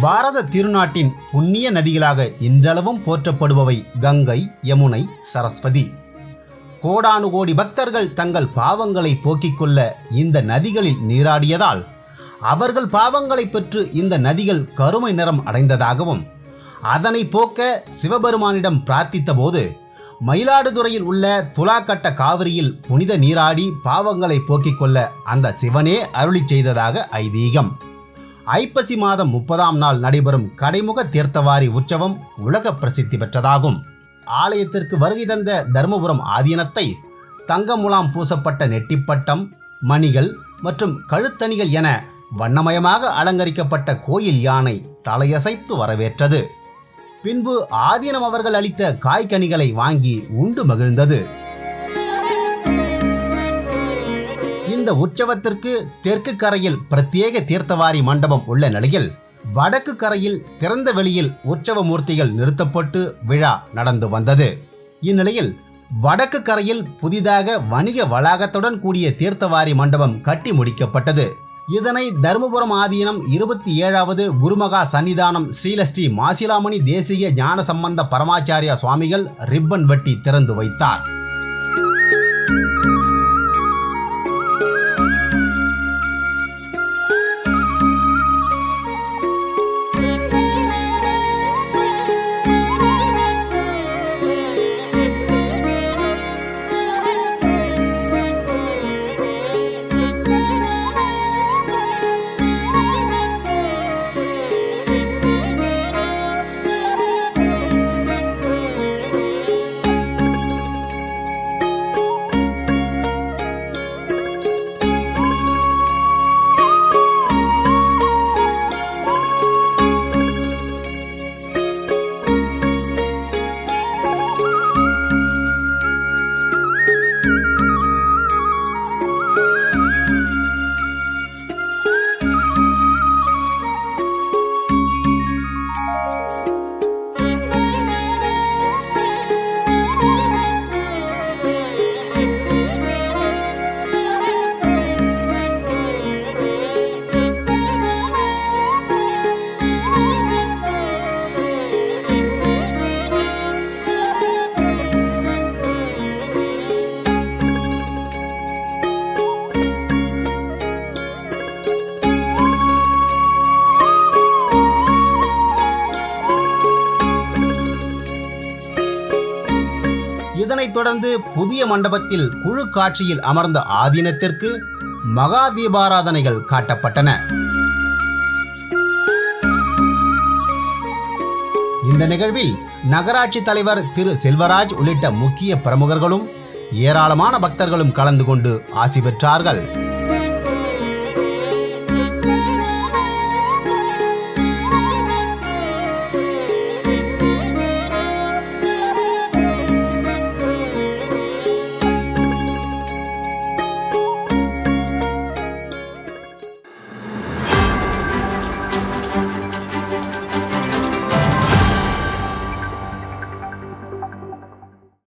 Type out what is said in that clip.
பாரத திருநாட்டின் புண்ணிய நதிகளாக இன்றளவும் போற்றப்படுபவை கங்கை, யமுனை, சரஸ்வதி. கோடானு கோடி பக்தர்கள் தங்கள் பாவங்களை போக்கிக் கொள்ள இந்த நதிகளில் நீராடியதால் அவர்கள் பாவங்களை பெற்று இந்த நதிகள் கருமை நிறம் அடைந்ததாகவும், அதனை போக்க சிவபெருமானிடம் பிரார்த்தித்த போது மயிலாடுதுறையில் உள்ள துலாக்கட்ட காவிரியில் புனித நீராடி பாவங்களை போக்கிக் கொள்ள அந்த சிவனே அருளி செய்ததாக ஐதீகம். ஐப்பசி மாதம் 30ஆம் நாள் நடைபெறும் கடைமுக தீர்த்தவாரி உற்சவம் உலக பிரசித்தி பெற்றதாகும். ஆலயத்திற்கு வருகை தந்த தர்மபுரம் ஆதீனத்தை தங்க முலாம் பூசப்பட்ட நெட்டிப்பட்டம், மணிகள் மற்றும் கழுத்தணிகள் என வண்ணமயமாக அலங்கரிக்கப்பட்ட கோயில் யானை தலையசைத்து வரவேற்றது. பின்பு ஆதீனம் அவர்கள் அளித்த காய்கனிகளை வாங்கி உண்டு மகிழ்ந்தது. இந்த உற்சவத்திற்கு தெற்கு கரையில் பிரத்யேக தீர்த்தவாரி மண்டபம் உள்ள நிலையில் வடக்கு கரையில் திறந்த வெளியில் உற்சவ மூர்த்திகள் நிறுத்தப்பட்டு விழா நடந்து வந்தது. இந்நிலையில் வடக்கு கரையில் புதிதாக வணிக வளாகத்துடன் கூடிய தீர்த்தவாரி மண்டபம் கட்டி முடிக்கப்பட்டது. இதனை தர்மபுரம் ஆதீனம் 27வது குருமகா சன்னிதானம் ஸ்ரீலஸ்ரீ மாசிலாமணி தேசிய ஞான சம்பந்த பரமாச்சாரியா சுவாமிகள் ரிப்பன் வெட்டி திறந்து வைத்தார். இதனைத் தொடர்ந்து புதிய மண்டபத்தில் குழு காட்சியில் அமர்ந்த ஆதீனத்திற்கு மகா தீபாராதனைகள் காட்டப்பட்டன. இந்த நிகழ்வில் நகராட்சி தலைவர் திரு செல்வராஜ் உள்ளிட்ட முக்கிய பிரமுகர்களும் ஏராளமான பக்தர்களும் கலந்து கொண்டு ஆசி பெற்றார்கள்.